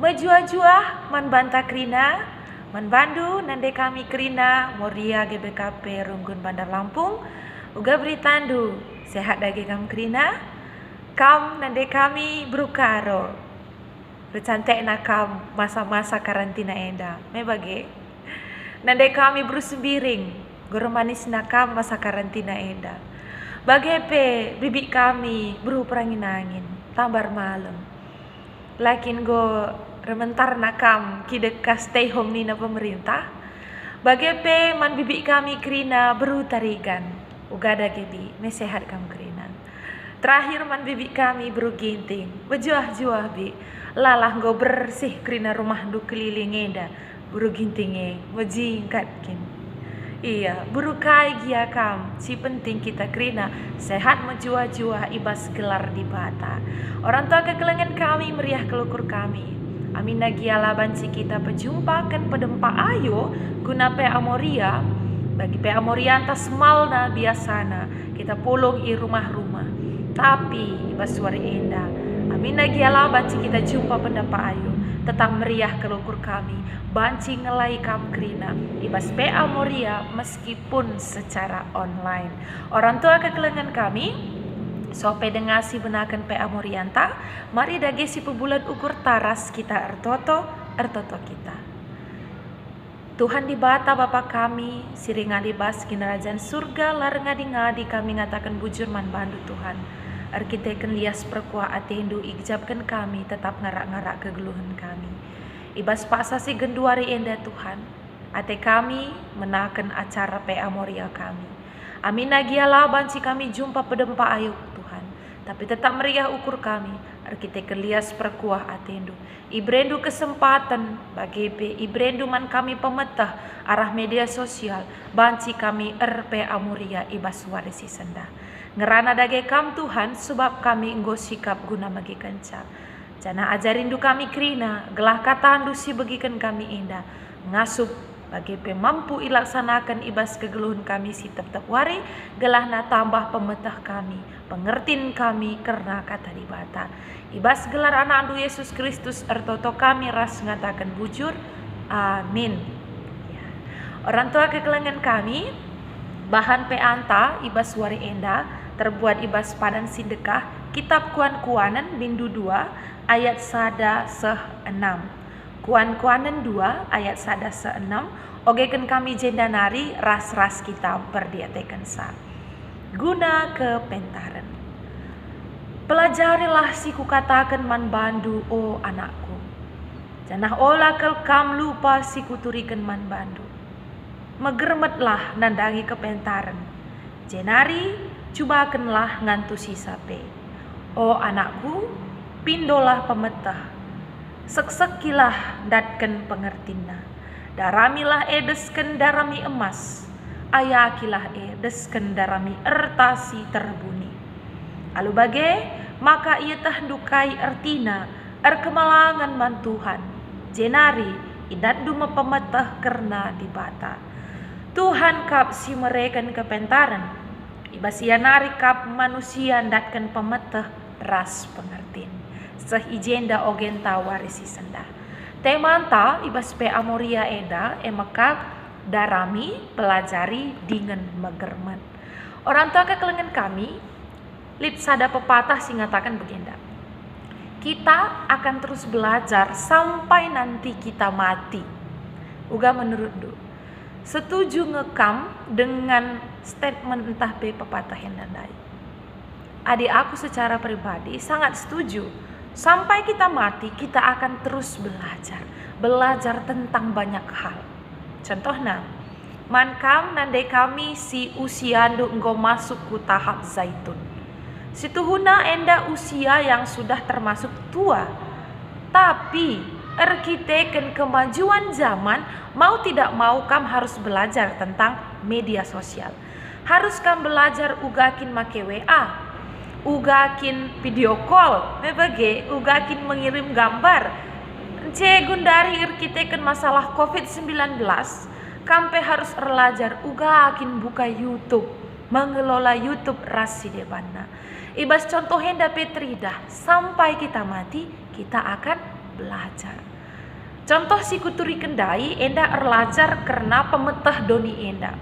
Menjua-jua man banta krina, man bandu nande kami krina Moria GBKP Runggun Bandar Lampung. Uga beritandu sehat dagi kam krina, kam nande kami berukaro. Bercantek na kam masa-masa karantina enda. Me bage. Nande kami berusembiring, goro manis na kam masa karantina enda. Bagepe bibik kami beruperangin angin, tambar malam. Lakin go rementar nakam kideka stay home ni na pemerintah. Bagepe man bibik kami krina berutarigan. Ugada gebi mesehat kam krina. Terakhir man bibik kami beruginting. Bejuah-juah bi. Lalah go bersih krina rumah du keliling enda. Berugintinge mejingkatkin. Iya, burukai gia kam. Si penting kita krina sehat menjua-jua ibas gelar di bata. Orang tua kekelengan kami meriah kelukur kami. Amin nagiala banci kita pejumpakan pedempa ayo guna pe amoria. Bagi pe amoria antas malna biasana kita pulung i rumah-rumah. Tapi ibas suara indah. Amin nagiala banci kita jumpa pendapa ayo. Tetap meriah kelukur kami. Banci ngelai kam krina ibas PA Moria meskipun secara online. Orang tua kekelengan kami sope dengasi benakan PA Morianta. Mari dage si pebulan ukur taras kita ertoto kita. Tuhan di bata Bapa kami siringa di bas kinarajan surga larengadi-ngadi kami ngatakan bujur man bandu Tuhan. Arkiteken lias perkuah atendu ijabkan kami tetap ngarak-ngarak kegeluhan kami. Ibas pasasi genduari enda Tuhan. Ate kami menakan acara PA Moria kami. Amin nagiala banci kami jumpa pedempa ayo Tuhan. Tapi tetap meriah ukur kami. Arkitek lias perkuah atendu. Ibrendu kesempatan bagi ibrendu man kami pemetah arah media sosial. Banci kami RPA Moria ibas warisi senda. Ngerana dage kam Tuhan sebab kami enggo sikap guna bagi kenca. Jana ajarindu kami krina, gelah katandu si bagikan kami indah. Ngasup bagi pemampu ilaksanakan ibas kegeluhan kami si tetap wari, gelah na tambah pemetah kami, pengertin kami karena kata di bata. Ibas gelar anak andu Yesus Kristus ertoto kami ras ngatakan bujur, amin. Ya. Orang tua kekelengan kami, bahan peanta ibas wari enda, terbuat ibas padan sindekah, kitab kuan-kuanan bindu 2, ayat sada se-6. Kuan-kuanan 2 ayat sada se-6. Ogeken kami jendanari ras-ras kita perdiatekan sa. Guna kepentaran. Pelajarilah si kukatakan man bandu o anakku. Janah olah kam lupa si kuturikan man bandu. Megermetlah nandangi kepentaran. Jenari cubakanlah ngantu si sape. O anakku, pindolah pemetah, seksekilah datken pengertina, daramilah edesken darami emas, ayakilah edesken darami ertasi terbuni. Alu bage, maka ia tahdukai ertina, erkemalangan man Tuhan, jenari idaddu mepemetah kerna di bata. Tuhan kap si mereken kepentaran, ibasia nari kap manusia datken pemetah ras pengertin. Sehijenda ogenta warisi senda. Temanta ibas PA Moria eda emekap darami pelajari dengan megermet. Orang tua kekelengan kami lip sada pepatah singatakan begenda. Kita akan terus belajar sampai nanti kita mati. Uga menurut du. Setuju ngekam dengan statement entah be pepatah yang dandai. Adik aku secara pribadi sangat setuju. Sampai kita mati, kita akan terus belajar. Belajar tentang banyak hal. Contohnya, mankam nande kami si usia enggo masuk ku tahap zaitun. Situhuna enda usia yang sudah termasuk tua. Tapi, arkiteken kemajuan zaman, mau tidak mau kam harus belajar tentang media sosial. Harus kam belajar ugakin make WA. Ugakin video call, mebage, ugakin mengirim gambar. Gundari irkiteken masalah COVID-19, kampe harus belajar ugakin buka YouTube, mengelola YouTube rasi debana. Ibas contoh henda petridah, sampai kita mati, kita akan belajar. Contoh si kuturi kendai enda erlajar karena pemetah doni enda.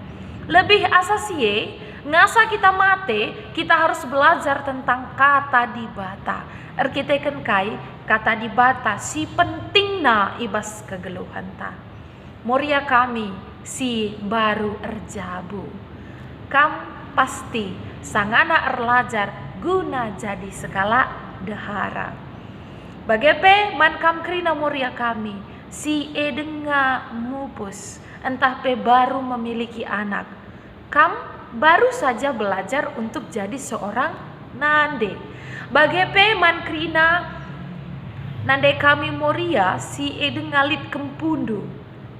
Lebih asasie ngasa kita mate, kita harus belajar tentang kata dibata. Erkiteken kai kata dibata si pentingna ibas kegeluhan ta. Moria kami si baru erjabu. Kam pasti sangana erlajar guna jadi segala dahara. Bagepe man kam krina moria kami si edenga mupus entah pe baru memiliki anak. Kam baru saja belajar untuk jadi seorang nande. Bagepe man krina nande kami moria si edengalit kempundu.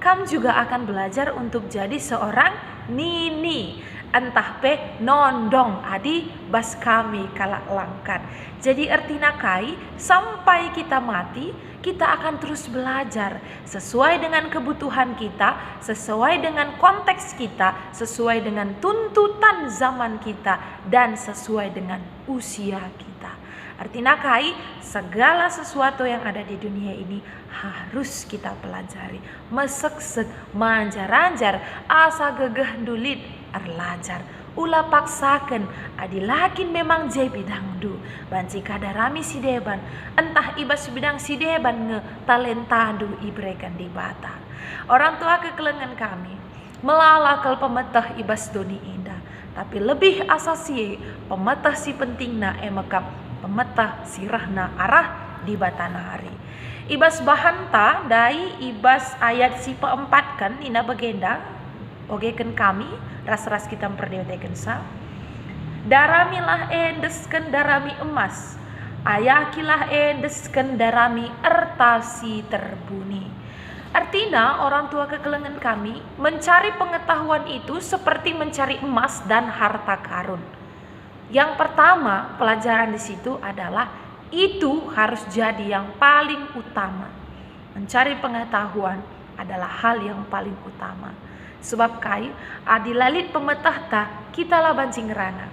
Kam juga akan belajar untuk jadi seorang nini. Entah pe nondong adi bas kami kalak langkat. Jadi artinya kai sampai kita mati kita akan terus belajar sesuai dengan kebutuhan kita, sesuai dengan konteks kita, sesuai dengan tuntutan zaman kita dan sesuai dengan usia kita. Artinya kai segala sesuatu yang ada di dunia ini harus kita pelajari. Mesek-sek, manjar-anjar, asa gegeh dulit erlajar. Ula paksakan adilakin memang jai bidang du. Banci kadarami si deban. Entah ibas bidang si deban nge talenta du ibrekan di bata. Orang tua kekelengan kami melalakal pemetah ibas doni indah. Tapi lebih asasi pemetah si pentingna emakap pemetah sirahna arah di batana hari. Ibas bahanta dai ibas ayat si keempat kan ina bagenda ogeken kami ras-ras kita memperdewatakan sa. Daramilah endesken darami emas, ayakilah endesken darami ertasi terbuni. Artinya orang tua kekelengan kami mencari pengetahuan itu seperti mencari emas dan harta karun. Yang pertama pelajaran di situ adalah itu harus jadi yang paling utama. Mencari pengetahuan adalah hal yang paling utama. Sebab kai adilalit pemetah ta kita lah bancing rana.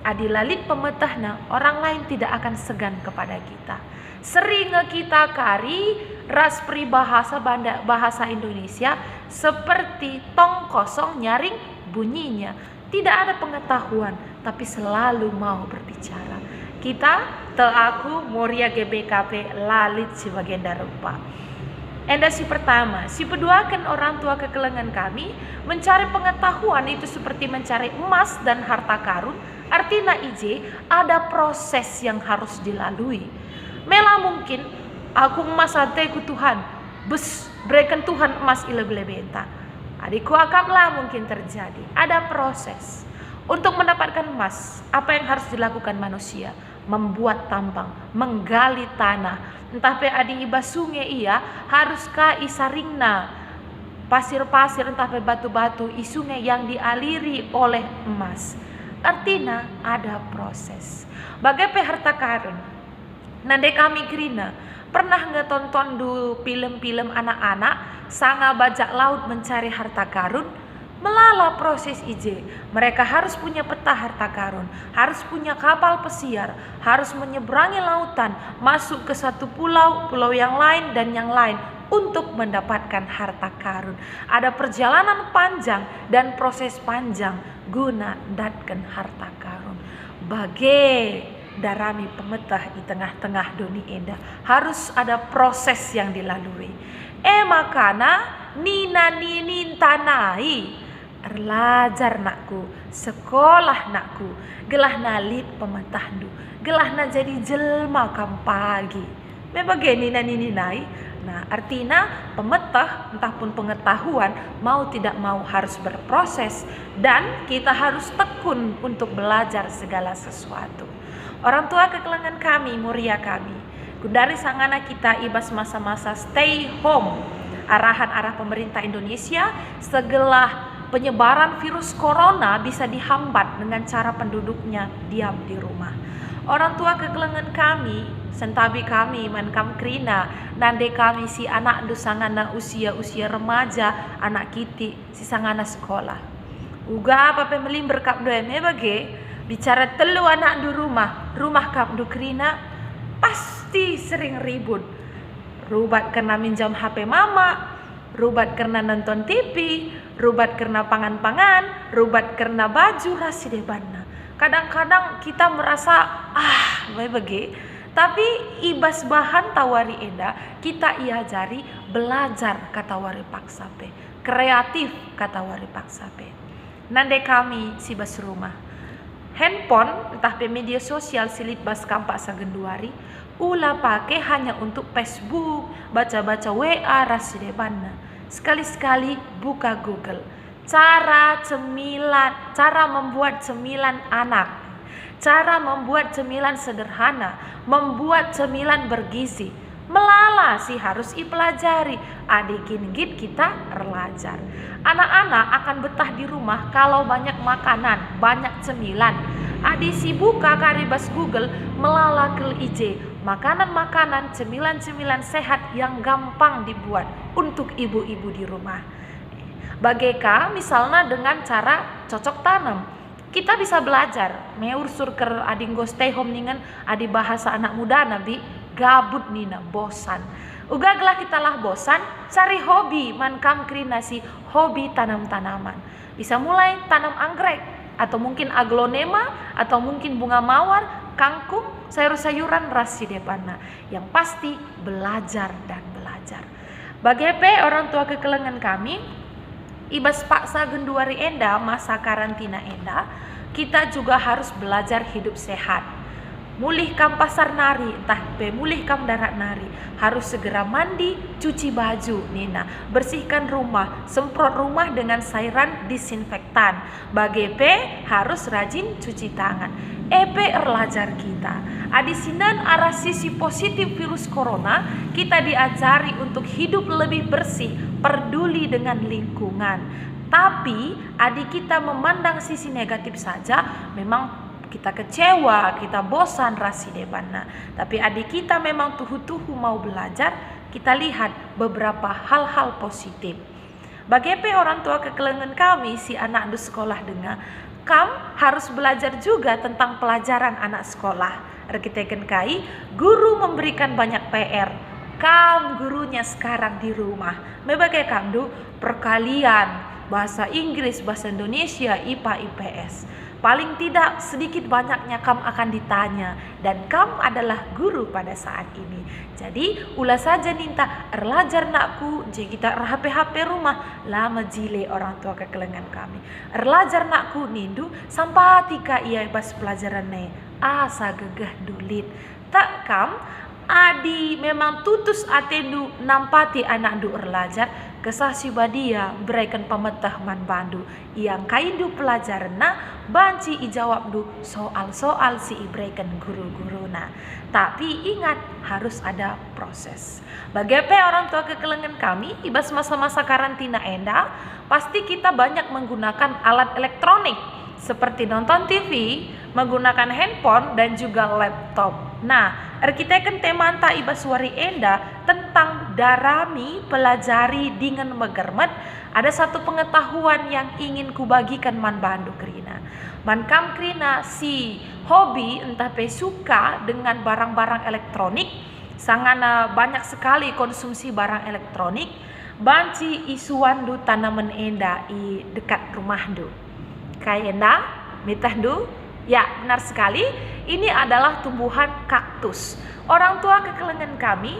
Adilalit pemetahna orang lain tidak akan segan kepada kita. Sering kita kari ras peribahasa bahasa Indonesia seperti tong kosong nyaring bunyinya. Tidak ada pengetahuan tapi selalu mau berbicara. Kita telaku Moria GBKP lalit sebagai rupa. Enda si pertama, si kedua kan orang tua kekelengan kami mencari pengetahuan itu seperti mencari emas dan harta karun. Artinya ije ada proses yang harus dilalui. Mela mungkin aku emas ku Tuhan, berikan Tuhan emas ilebelebenta. Adikku akamlah mungkin terjadi. Ada proses untuk mendapatkan emas. Apa yang harus dilakukan manusia? Membuat tambang, menggali tanah. Entah pe adi iba sungai iya haruskah isaringna pasir-pasir entah pe batu-batu i sungai yang dialiri oleh emas. Artinya ada proses. Bagai pe harta karun. Nande kami krina pernah nggak tonton du film-film anak-anak sanga bajak laut mencari harta karun? Melala proses ije. Mereka harus punya peta harta karun, harus punya kapal pesiar, harus menyeberangi lautan, masuk ke satu pulau, pulau yang lain dan yang lain untuk mendapatkan harta karun. Ada perjalanan panjang dan proses panjang guna datkan harta karun. Bagai darami pemetah di tengah-tengah dunia indah harus ada proses yang dilalui. Makana nina ninin tanai erlajar nakku, sekolah nakku, gelah nalit pemetahdu, gelah na jadi jelma kam pagi. Memang nina nininai. Nah, artinya pemetah entah pun pengetahuan mau tidak mau harus berproses dan kita harus tekun untuk belajar segala sesuatu. Orang tua kekelengan kami, muria kami, dari sangana kita ibas masa-masa stay home, arahan arah pemerintah Indonesia segelah penyebaran virus corona bisa dihambat dengan cara penduduknya diam di rumah. Orang tua kekelengan kami, sentabi kami, mankam krina, nande kami si anak du sangana usia remaja, anak kiti si sangana sekolah. Uga apa pemelim berkap doa bage bicara telu anak du rumah kap du krina pasti sering ribut. rubat karena minjam HP mama, rubat karena nonton TV, rubat karena pangan-pangan, rubat karena baju rasi debanna. Kadang-kadang kita merasa bagi, tapi ibas bahan tawari enda kita iajari belajar kata wari paksa pe, kreatif kata wari paksa pe. Nande kami si bas rumah handphone entah pe media sosial silit bas kampak sagenduari ula pakai hanya untuk Facebook, baca-baca WA rasi debanna. Sekali-sekali buka Google. Cara membuat cemilan anak. Cara membuat cemilan sederhana, membuat cemilan bergizi. Melala sih harus dipelajari. Adik-gin kita belajar. Anak-anak akan betah di rumah kalau banyak makanan, banyak cemilan. Adi si buka karibas Google melala kel ije makanan-makanan, cemilan-cemilan sehat yang gampang dibuat untuk ibu-ibu di rumah. Bageka misalnya dengan cara cocok tanam. Kita bisa belajar meur surker adinggo stay home ningen adi bahasa anak muda nabi gabut nina bosan. Ugaglah kita lah bosan, cari hobi mankam krinasi hobi tanam-tanaman. Bisa mulai tanam anggrek atau mungkin aglonema atau mungkin bunga mawar, kangkung, sayur-sayuran rasi depana. Yang pasti belajar dan belajar. Bagepe orang tua kekelengan kami, ibas paksa genduari enda masa karantina enda, kita juga harus belajar hidup sehat. Mulih kam pasar nari, entah mulih kam darat nari, harus segera mandi, cuci baju, Nina, bersihkan rumah, semprot rumah dengan cairan disinfektan. Bagepe harus rajin cuci tangan. Epe erlajar kita. Adisinan arah sisi positif virus corona, kita diajari untuk hidup lebih bersih, peduli dengan lingkungan. Tapi adik kita memandang sisi negatif saja, memang kita kecewa, kita bosan rasi debana. Tapi adik kita memang tuhu-tuhu mau belajar, kita lihat beberapa hal-hal positif. Bagepe orang tua kekelengan kami, si anak du sekolah dengar, kam harus belajar juga tentang pelajaran anak sekolah. Rekiteken kai, guru memberikan banyak PR. Kam gurunya sekarang di rumah. Mebagai kam du perkalian, bahasa Inggris, bahasa Indonesia, IPA, IPS. Paling tidak sedikit banyaknya kam akan ditanya dan kam adalah guru pada saat ini. Jadi ulah saja ninta erlajar nakku, jadi kita HP rumah lama jile orang tua kekelengan kami. Erlajar nakku nindu sampai tika ia bas pelajaran ne asa gegah dulit. Tak kam adi memang tutus atendu nampati anak du erlajar kesah si badia berikan pemetah man bandu yang kaindu pelajaran banci ijawab du soal-soal si iberikan guru-guruna. Tapi ingat harus ada proses. Bagepe orang tua kekelengan kami ibas masa-masa karantina enda, pasti kita banyak menggunakan alat elektronik seperti nonton TV, menggunakan handphone dan juga laptop. Nah, arkiteken temanta ibas wari enda tentang darami pelajari dengan megermet. Ada satu pengetahuan yang ingin kubagikan man bandu krina. Man kam krina si hobi entah pe suka dengan barang-barang elektronik, sangat banyak sekali konsumsi barang elektronik. Banci isuan du tanaman enda i dekat rumah du. Kayak enda, mitah du. Ya, benar sekali. Ini adalah tumbuhan kaktus. Orang tua kekelengan kami,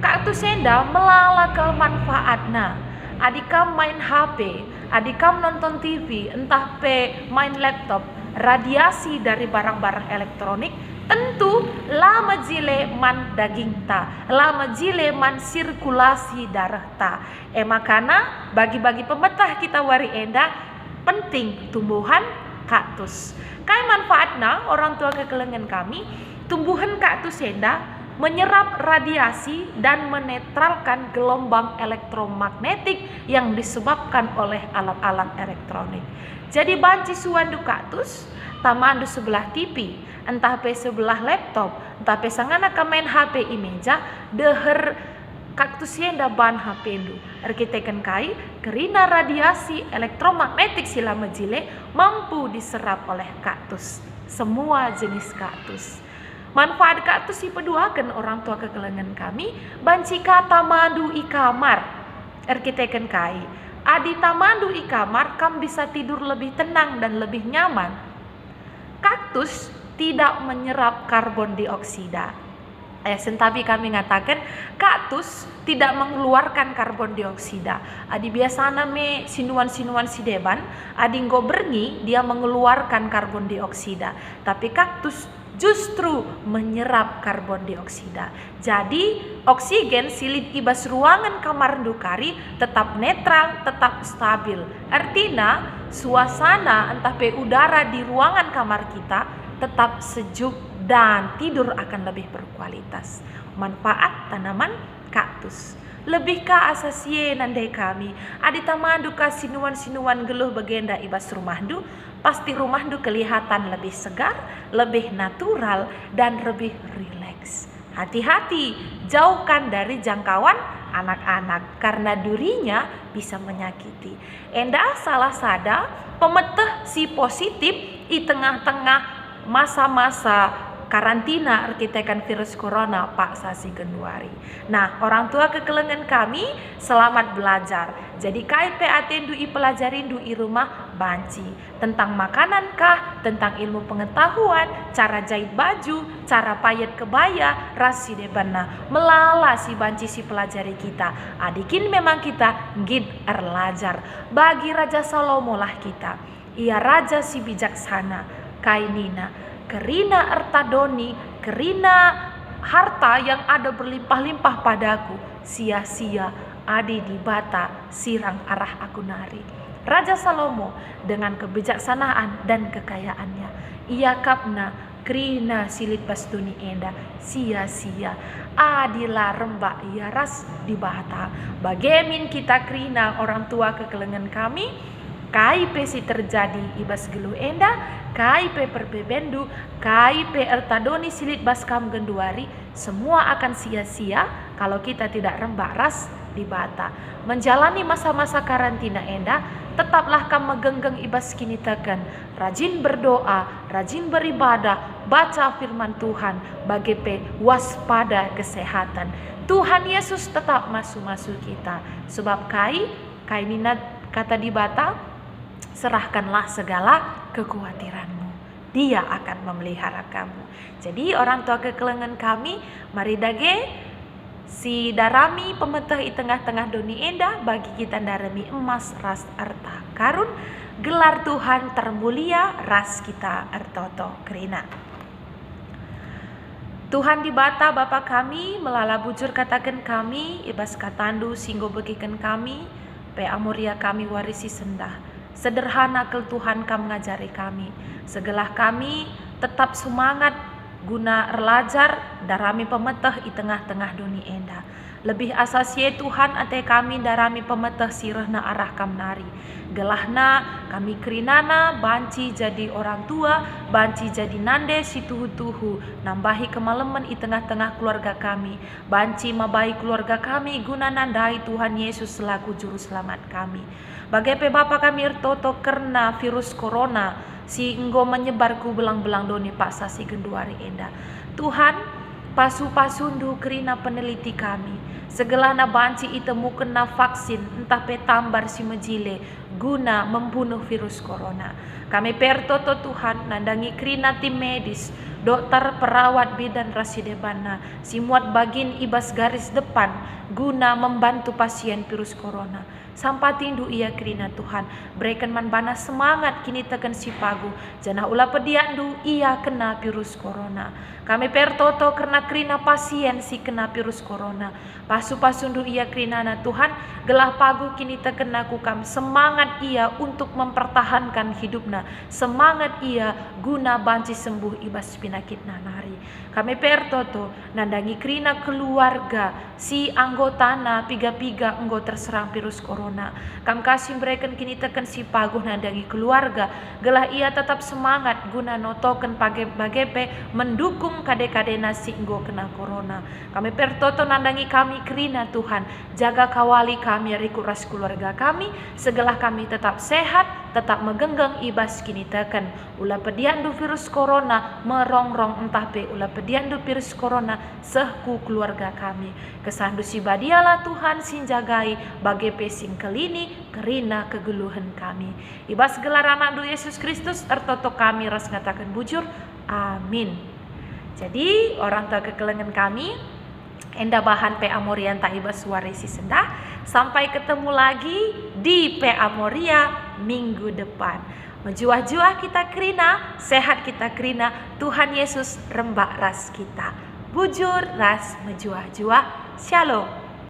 kaktus enda melala kemanfaatna. Adikam main HP, adikam nonton TV, entah pe main laptop, radiasi dari barang-barang elektronik, tentu lama jile man daging ta, lama jile man sirkulasi darah ta. Makana bagi-bagi pemetah kita wari enda penting tumbuhan kaktus. Kai manfaatna orang tua kekelengan kami, tumbuhan kaktus enda menyerap radiasi dan menetralkan gelombang elektromagnetik yang disebabkan oleh alat-alat elektronik. Jadi banci suandu kaktus, tamandu sebelah TV, entah pe sebelah laptop, entah pe sangana main HP i meja, deher kaktus enda ban HP ndu. Arkiteken kai, kerina radiasi elektromagnetik sila mejile mampu diserap oleh kaktus. Semua jenis kaktus. Manfaat kaktus si peduakan orang tua kekelengan kami, banci kata mandu i kamar, arkiteken kai. Adi tamandu i kamar, kam bisa tidur lebih tenang dan lebih nyaman. Kaktus tidak menyerap karbon dioksida. Sentapi kami ngatakan kaktus tidak mengeluarkan karbon dioksida. Adi biasana me sinuan-sinuan si deban, adi nggo berngi dia mengeluarkan karbon dioksida. Tapi kaktus justru menyerap karbon dioksida. Jadi oksigen silit ibas ruangan kamar ndukari tetap netral, tetap stabil. Artinya suasana entah pe udara di ruangan kamar kita tetap sejuk dan tidur akan lebih berkualitas. Manfaat tanaman kaktus. Lebih ka asasie nandai kami. Adi tamandu ka sinuan-sinuan geluh bagenda ibas rumahdu. Pasti rumahdu kelihatan lebih segar, lebih natural, dan lebih rileks. Hati-hati, jauhkan dari jangkauan anak-anak karena durinya bisa menyakiti. Enda salah sada pemeteh si positif di tengah-tengah masa-masa karantina arkitekan virus corona Pak Sasi Genduari. Nah, orang tua kekelengan kami selamat belajar. Jadi KIP atendu i pelajarin du i rumah banci tentang makanan kah, tentang ilmu pengetahuan, cara jahit baju, cara payet kebaya, rasi debana melala si banci si pelajari kita. Adikin memang kita gid erlajar. Bagi Raja Salomo lah kita. Ia raja si bijaksana. Kainina, kerina ertadoni, kerina harta yang ada berlimpah-limpah padaku, sia-sia adi di bata sirang arah aku nari. Raja Salomo dengan kebijaksanaan dan kekayaannya, ia kapna kerina silit bastuni enda, sia-sia adila rembak ia ras di bata. Bagemin kita kerina orang tua kekelengan kami, KIP si terjadi ibas gelu enda, KIP perbebendu, KIP ertadoni silit baskam genduari, semua akan sia-sia kalau kita tidak rembak ras di bata. Menjalani masa-masa karantina enda, tetaplah kam megenggeng ibas kini tekan, rajin berdoa, rajin beribadah, baca firman Tuhan, bagepe waspada kesehatan. Tuhan Yesus tetap masuk kita, sebab kainina kata di bata, serahkanlah segala kekhawatiranmu. Dia akan memelihara kamu. Jadi orang tua kekelengan kami, mari dage si darami pemeteh i tengah-tengah doni enda bagi kita darami emas ras arta karun, gelar Tuhan termulia ras kita ertoto kerina. Tuhan di bata Bapa kami melala bujur katakan kami ibas katandu singgo bagikan kami pe amuria kami warisi sendah. Sederhana kel Tuhan kam ngajari kami. Segelah kami tetap semangat guna erlajar darami pemeteh i tengah-tengah duni enda. Lebih asasie Tuhan ate kami darami pemeteh sirehna arah kam nari. Gelahna kami kerinana banci jadi orang tua, banci jadi nande si tuhu-tuhu, nambahi kemaleman i tengah-tengah keluarga kami, banci mabai keluarga kami guna nandai Tuhan Yesus selaku juru selamat kami. Bagepe Bapa kami ertoto karena virus corona si enggo menyebar ku belang-belang doni Pak Sasi Genduari enda. Tuhan pasu-pasundu kerina peneliti kami, segelana banci itemu kena vaksin entah petambar si mejile guna membunuh virus corona. Kami pertoto Tuhan nandangi kerina tim medis, dokter, perawat, bidan rasidebana, si muat bagin ibas garis depan guna membantu pasien virus corona. Sampai tindu ia kerina Tuhan, berikan manbana semangat kini tekan si pagu, janah ulah pediandu ia kena virus corona. Kami pertoto karena kerina pasien si kena virus corona, pasu-pasundu ia kerina na Tuhan, gelah pagu kini terkena kukam, semangat ia untuk mempertahankan hidupna, semangat ia guna banci sembuh ibas penyakit nanari. Kami pertoto nandangi kerina keluarga si anggotana piga-piga enggo terserang virus corona. Kam kasih berikan kini tekan si paguh nandangi keluarga, gelah ia tetap semangat guna notoken bagepe mendukung kade-kade nasi enggo kena corona. Kami pertoto nandangi kami kerina Tuhan, jaga kawali kami rikuras keluarga kami, segelah kami tetap sehat, tetap megenggeng ibas kini teken ulah pediandu virus corona merongrong entah be ulah pediandu virus corona sehku keluarga kami. Kesandu si badialah Tuhan sinjagai bagai pesing kelini kerina kegeluhan kami. Ibas gelaran andu Yesus Kristus ertoto kami ras ngatakan bujur. Amin. Jadi orang tua kekelengan kami enda bahan PA Moria tak ibas suaresi senda. Sampai ketemu lagi di PA Moria minggu depan. Menjuah-juah kita kerina, sehat kita kerina, Tuhan Yesus rembak ras kita. Bujur ras menjuah-juah. Shalom.